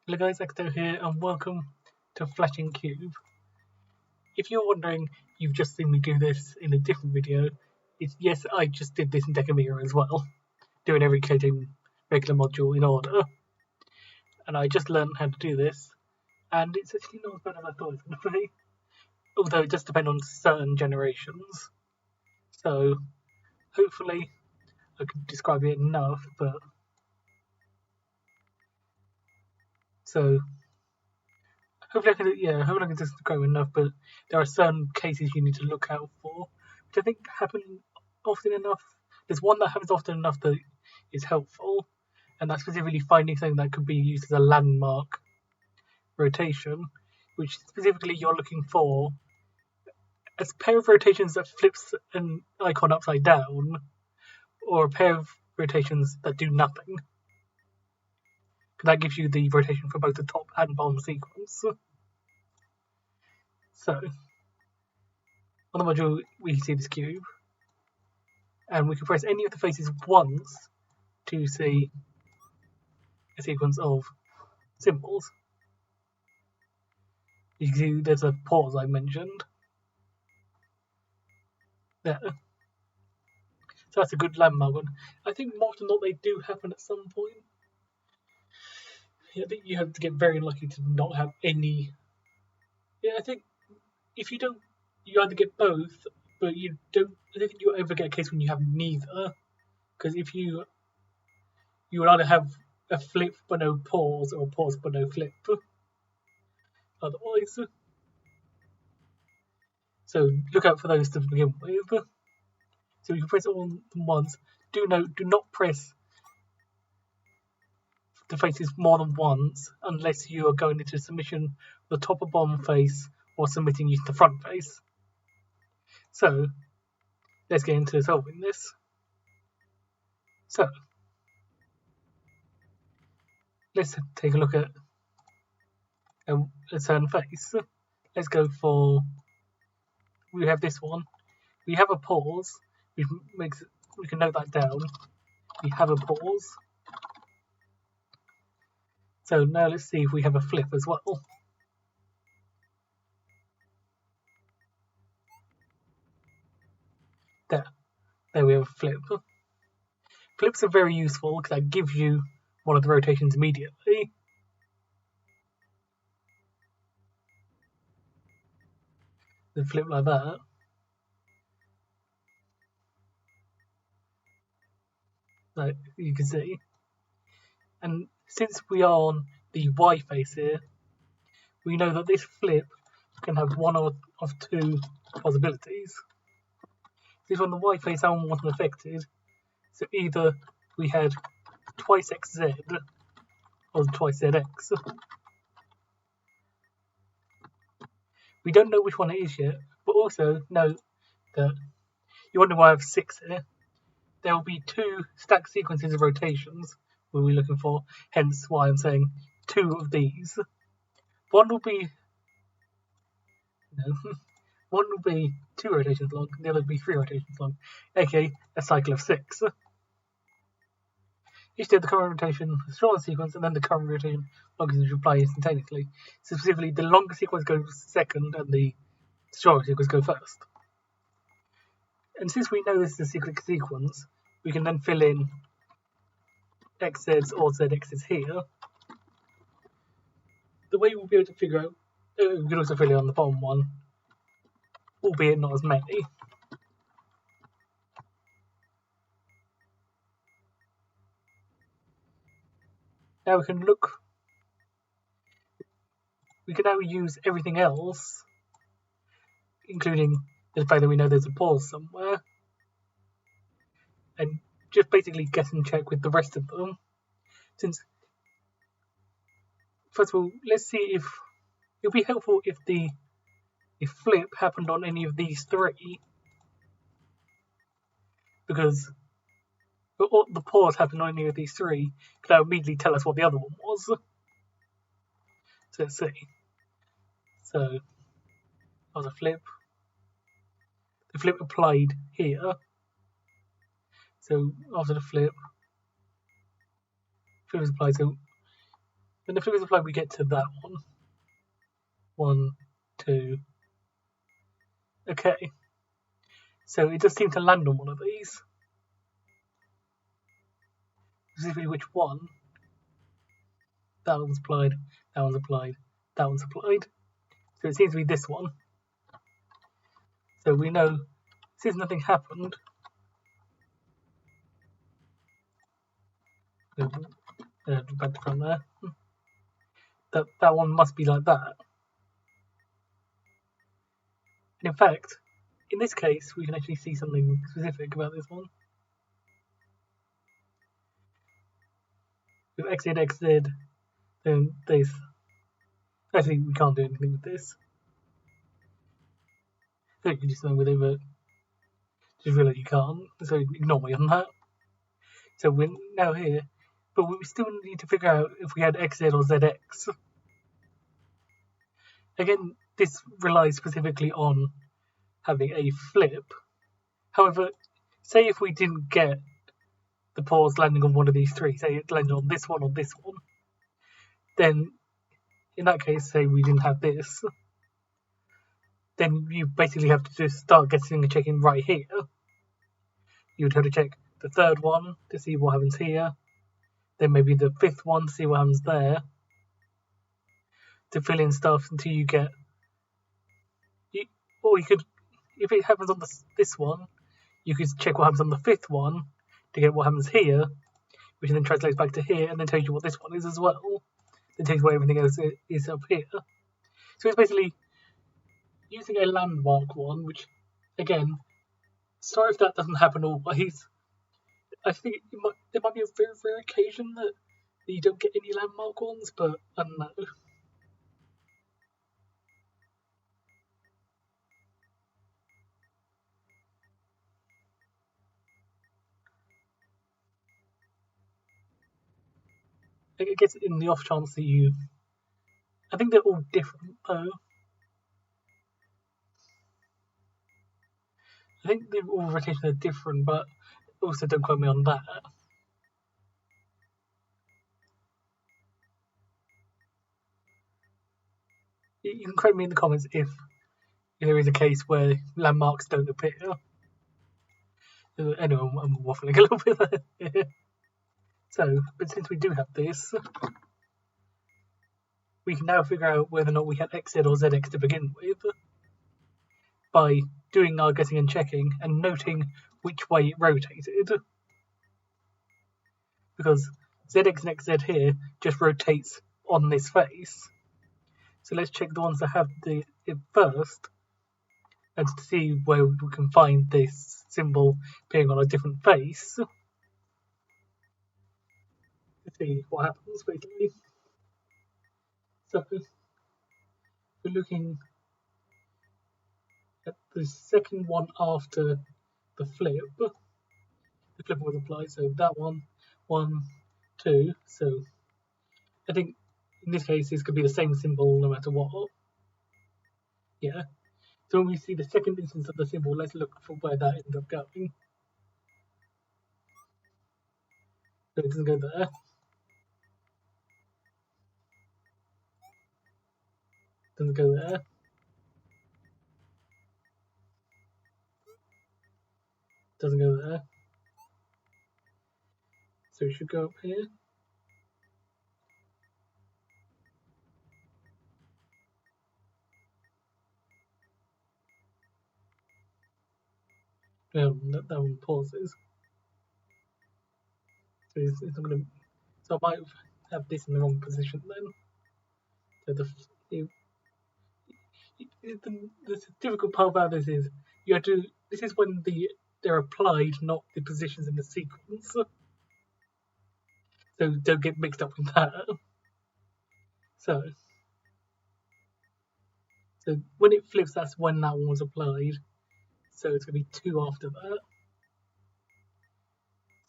Hello guys, KTaNE here and welcome to Flashing Cube. If you're wondering, you've just seen me do this in a different video. Yes, I just did this in Decamira as well, doing every KTaNE regular module in order. And I just learned how to do this, and it's actually not as bad as I thought it was going to be. Although it does depend on certain generations. So, hopefully I can describe it enough, but... So... Hopefully I can describe enough, but there are certain cases you need to look out for, which I think happen often enough. There's one that happens often enough that is helpful, and that's specifically finding something that could be used as a landmark rotation, which specifically you're looking for a pair of rotations that flips an icon upside down, or a pair of rotations that do nothing. That gives you the rotation for both the top and bottom sequence. So, on the module we see this cube, and we can press any of the faces once to see a sequence of symbols. You can see there's a pause I mentioned. There. So that's a good landmark one. I think more often than not they do happen at some point. I think you have to get very lucky to not have any. Yeah, I think if you don't, you either get both, but you don't. I don't think you ever get a case when you have neither. Because if you would either have a flip but no pause, or a pause but no flip. Otherwise, so look out for those to begin with. So you can press it all once. Do note, do not press the faces more than once unless you are going into submission the top or bottom face or submitting using the front face. So let's get into solving this. So let's take a look at a certain face. Let's go for, we have this one. We have a pause. We can note that down. We have a pause. So now let's see if we have a flip as well. There we have a flip. Flips are very useful because that gives you one of the rotations immediately. Then flip like that. Like you can see. And since we are on the Y face here, we know that this flip can have one of two possibilities. This one, the Y face, that one wasn't affected. So either we had twice XZ or twice ZX. We don't know which one it is yet, but also note that you wonder why I have 6 here. There will be 2 stacked sequences of rotations we'll be looking for, hence why I'm saying 2 of these. One will be 2 rotations long, the other will be 3 rotations long, aka a cycle of 6. Each day the current rotation is shorter sequence, and then the current rotation longest is reply instantaneously. So specifically, the longer sequence goes second, and the shorter sequence goes first. And since we know this is a cyclic sequence, we can then fill in XZs or ZXs here. The way we'll be able to figure out, we can also fill it on the bottom one, albeit not as many. Now we can now use everything else, including the fact that we know there's a pause somewhere, and just basically guess and check with the rest of them. Since, first of all, let's see if it'll be helpful if the flip happened on any of these 3, because the pause happened on any of these 3, that will immediately tell us what the other one was. So let's see. So that was a flip. The flip applied here. So after the flip was applied. So When the flip is applied, we get to that one. 1, 2. Okay. So it does seem to land on one of these. Specifically which one? That one's applied, that one's applied, that one's applied. So it seems to be this one. So we know since nothing happened, back to front there, that one must be like that. And in fact, in this case, we can actually see something specific about this one. With XZ, XZ, then this. Actually, we can't do anything with this. I think you can do something with it, but just realise you can't. So ignore me on that. So we're now here, but we still need to figure out if we had XZ or ZX. Again, this relies specifically on having a flip. However, say if we didn't get the pause landing on one of these three, say it landed on this one or this one, then in that case, say we didn't have this, then you basically have to just start getting and checking right here. You would have to check the third one to see what happens here, then maybe the fifth one to see what happens there, to fill in stuff until you get. Or you could, if it happens on this one, you could check what happens on the fifth one to get what happens here, which then translates back to here and then tells you what this one is as well. Then tells you what everything else is up here. So it's basically using a landmark one, which, again, sorry if that doesn't happen always. I think there might be a very rare occasion that you don't get any landmark ones, but I don't know. I guess in the off chance that you. I think they're all different, though. I think all rotations are different, but also don't quote me on that. You can quote me in the comments if there is a case where landmarks don't appear. Anyway, I'm waffling a little bit there. So, but since we do have this, we can now figure out whether or not we had XZ or ZX to begin with by doing our guessing and checking and noting which way it rotated. Because ZX and XZ here just rotates on this face. So let's check the ones that have it first and to see where we can find this symbol appearing on a different face. Let's see what happens basically. So we're looking at the second one after the flip. The flip was applied, so that one, 1, 2. So I think in this case this could be the same symbol no matter what. Yeah. So when we see the second instance of the symbol, let's look for where that ends up going. So it doesn't go there. Doesn't go there. Doesn't go there. So it should go up here. That one pauses. So it's not going to. So I might have this in the wrong position then. So the difficult part about this is you have to. This is when they're applied, not the positions in the sequence. So don't get mixed up with that. So when it flips, that's when that one was applied. So it's going to be 2 after that.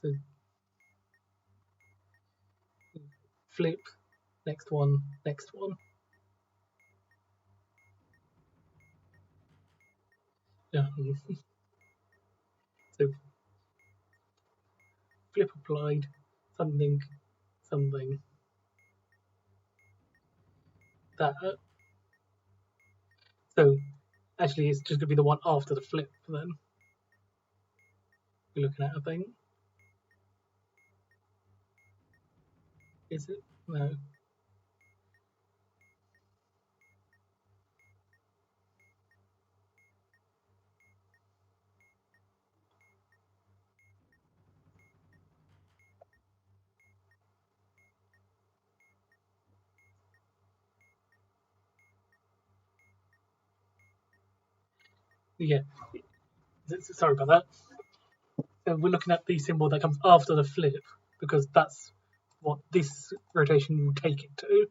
So flip, next one, next one. So flip applied, something, something. that. So actually it's just going to be the one after the flip then. We're looking at, I think. Is it? No. Yeah. Sorry about that. So we're looking at the symbol that comes after the flip because that's what this rotation will take it to.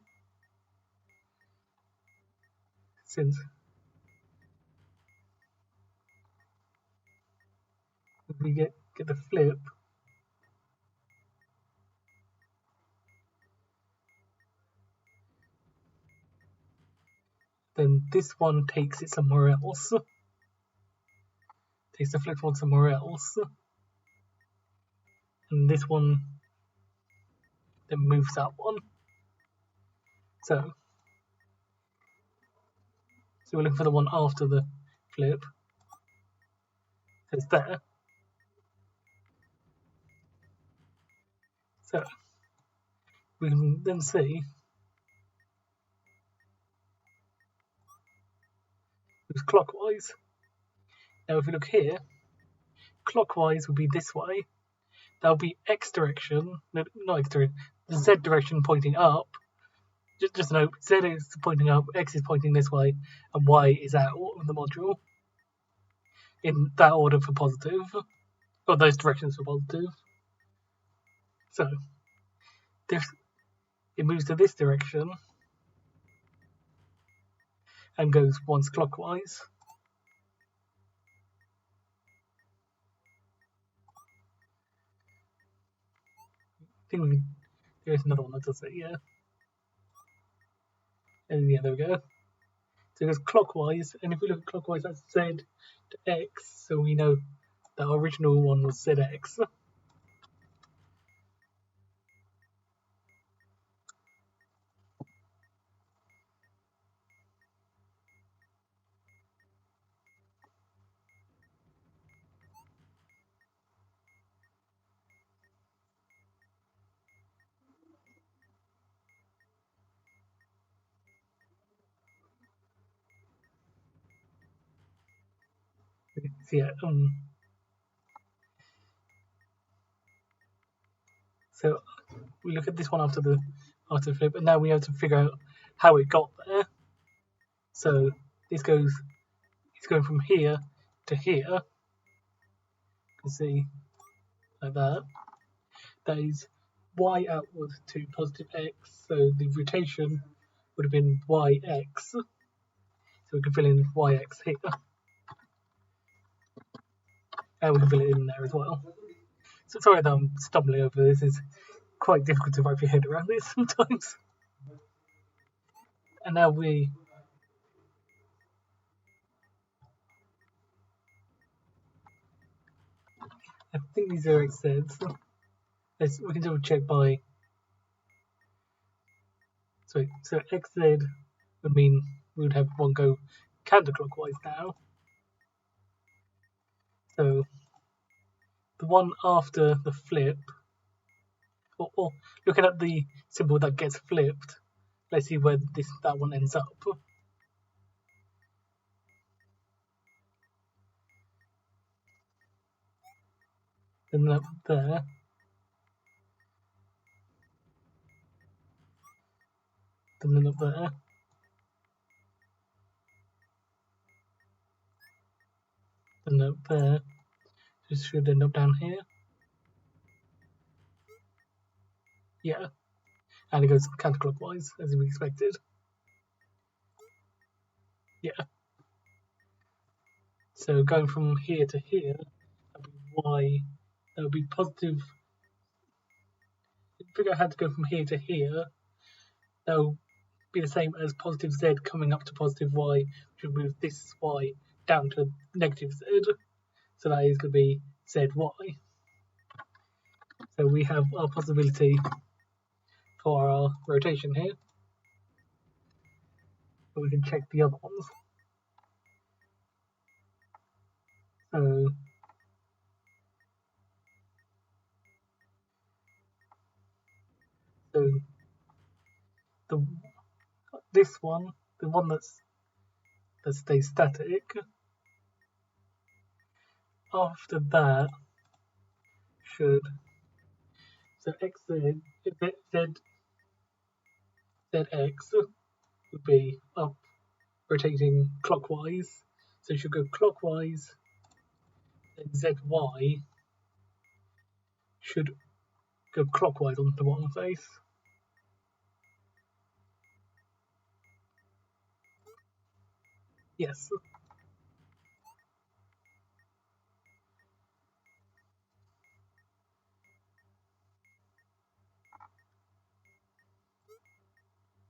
Since if we get the flip, then this one takes it somewhere else. Takes the flip one somewhere else. And this one then moves that one. So we're looking for the one after the flip. So it's there. So we can then see it's clockwise. Now if we look here, clockwise will be this way. That'll be X direction, no, not X direction, the Z direction pointing up. Just note, Z is pointing up, X is pointing this way, and Y is out of the module. In that order for positive, or those directions for positive. So, this, it moves to this direction and goes once clockwise. I think there's another one that does it, yeah. And yeah, there we go. So it goes clockwise, and if we look at clockwise, that's Z to X, so we know the original one was ZX. So yeah, so we look at this one after the flip, and now we have to figure out how it got there. So it's going from here to here. You can see like that. That is y outward to positive x. So the rotation would have been yx. So we can fill in yx here, and we can fill it in there as well. So sorry that I'm stumbling over this. It's quite difficult to wrap your head around this sometimes. And now I think these are XZs. We can double check by. So XZ would mean we would have one go counterclockwise now. So the one after the flip, or looking at the symbol that gets flipped, let's see where that one ends up. Then up there. Then up there. Then up there. This should end up down here. Yeah. And it goes counterclockwise, as we expected. Yeah. So going from here to here, that would be Y. That would be positive. Figure out how to go from here to here. That will be the same as positive Z coming up to positive Y, which will move this Y down to negative Z. So that is going to be ZY. So we have our possibility for our rotation here. but we can check the other ones. So this one, the one that stays static, after that should, so zx would be up, rotating clockwise, so it should go clockwise, then zy should go clockwise on the bottom face. Yes.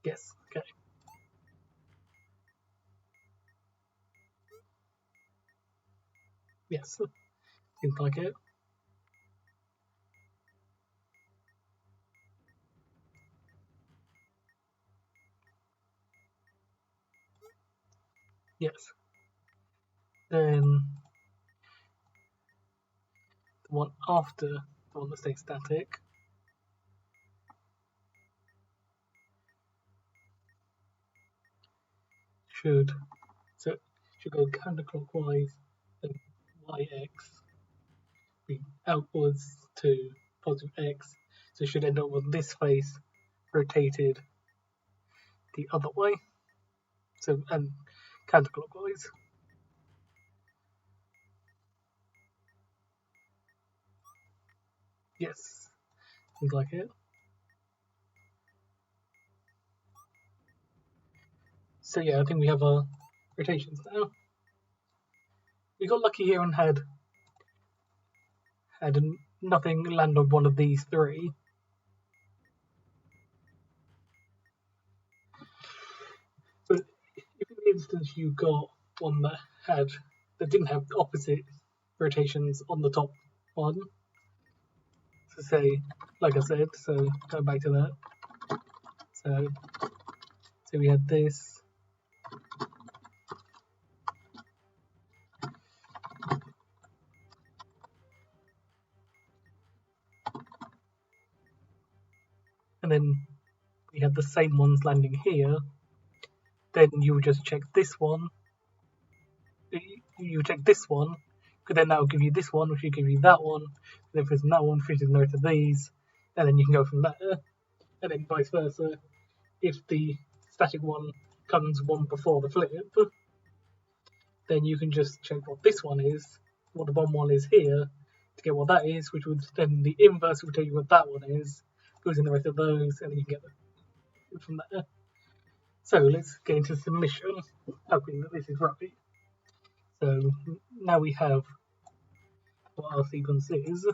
Yes, okay. Yes, seems like it. Yes. Then the one after the one that stays static should go counterclockwise, then yx be outwards to positive x, so it should end up with this face rotated the other way, so and counterclockwise. Yes, seems like it. So yeah, I think we have our rotations now. We got lucky here and had nothing land on one of these three. But if in the instance you got one that didn't have opposite rotations on the top one, so say, like I said, so going back to that, so we had this, and then we had the same ones landing here, then you would just check this one, you check this one, because then that will give you this one, which will give you that one, and if there's that one, which is note of these, and then you can go from there, and then vice versa. If the static one comes one before the flip, then you can just check what this one is, what the bottom one is here, to get what that is, which would then the inverse will tell you what that one is, goes in the rest of those, and then you can get it from there. So let's get into submission, hoping that this is right. So now we have what our sequence is.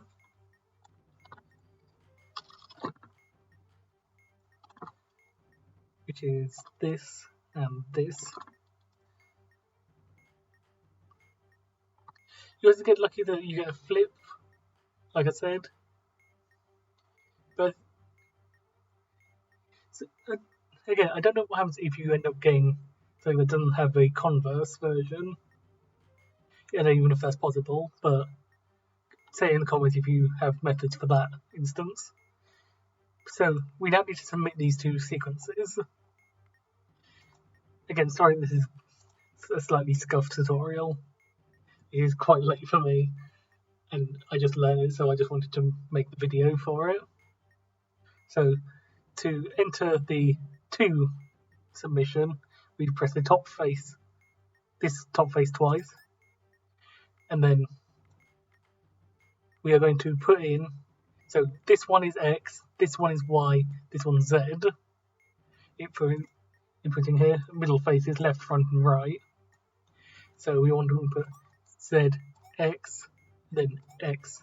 Which is this and this. You always get lucky that you get a flip, like I said. But so, again, I don't know what happens if you end up getting something that doesn't have a converse version. I don't even know if that's possible, but say in the comments if you have methods for that instance. So we now need to submit these two sequences. Again, sorry this is a slightly scuffed tutorial. It is quite late for me, and I just learned it, so I just wanted to make the video for it. So to enter the 2 submission, we press the top face, this top face twice, and then we are going to put in, so this one is X, this one is Y, this one's Z. Inputting here, middle face is left, front, and right. So we want to input Z, X, then X,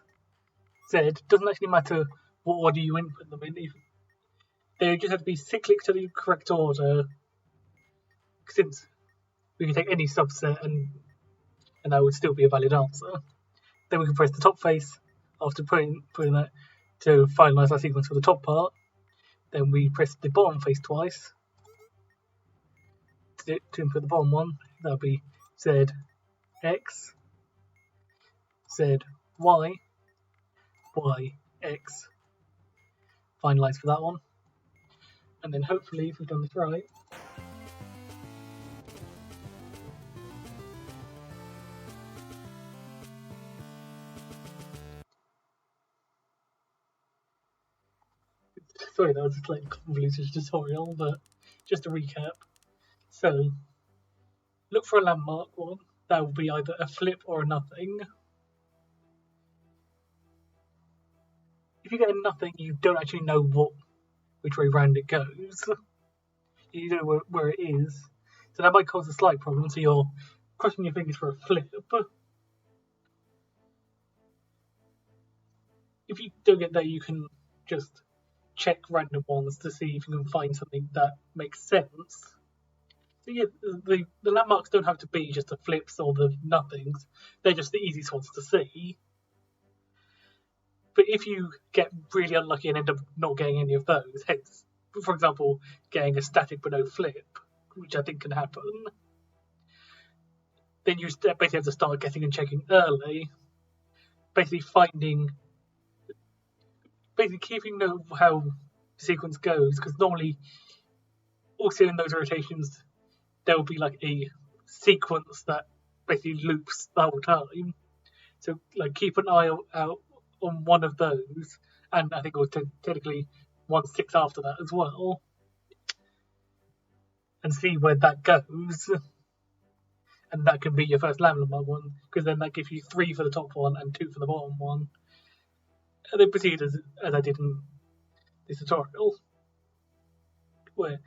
Z. Doesn't actually matter what order you input them in. They just have to be cyclic to the correct order, since we can take any subset and that would still be a valid answer. Then we can press the top face after putting that to finalize our sequence for the top part. Then we press the bottom face twice to input the bottom one, that'll be Z, X, Z, Y, Y, X. Finalise for that one. And then hopefully, if we've done this right, sorry, that was a slightly convoluted tutorial, but just to recap. So, look for a landmark one. That will be either a flip or a nothing. If you get a nothing, you don't actually know which way round it goes. You don't know where it is. So that might cause a slight problem, so you're crossing your fingers for a flip. If you don't get that, you can just check random ones to see if you can find something that makes sense. So yeah, the landmarks don't have to be just the flips or the nothings. They're just the easiest ones to see. But if you get really unlucky and end up not getting any of those, hence, for example, getting a static but no flip, which I think can happen, then you basically have to start guessing and checking early, basically keeping note of how the sequence goes, because normally, also in those rotations, there will be like a sequence that basically loops the whole time. So like keep an eye out on one of those, and I think it was technically 1/6 after that as well, and see where that goes. And that can be your first landmark one, because then that gives you 3 for the top one and 2 for the bottom one. And then proceed as I did in this tutorial, where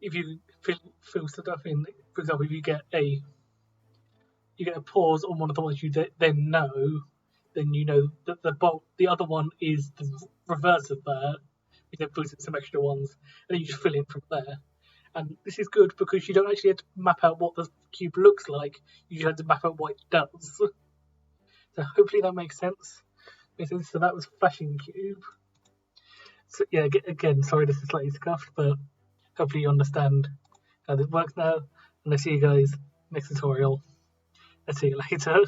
if you fill stuff in, for example, if you get a pause on one of the ones you then know, then you know that the other one is the reverse of that, which then puts in some extra ones, and then you just fill in from there. And this is good because you don't actually have to map out what the cube looks like, you just have to map out what it does. So hopefully that makes sense. So that was Fashion Cube. So yeah, again, sorry this is slightly scuffed, but hopefully you understand how this works now. And I'll see you guys next tutorial. I'll see you later.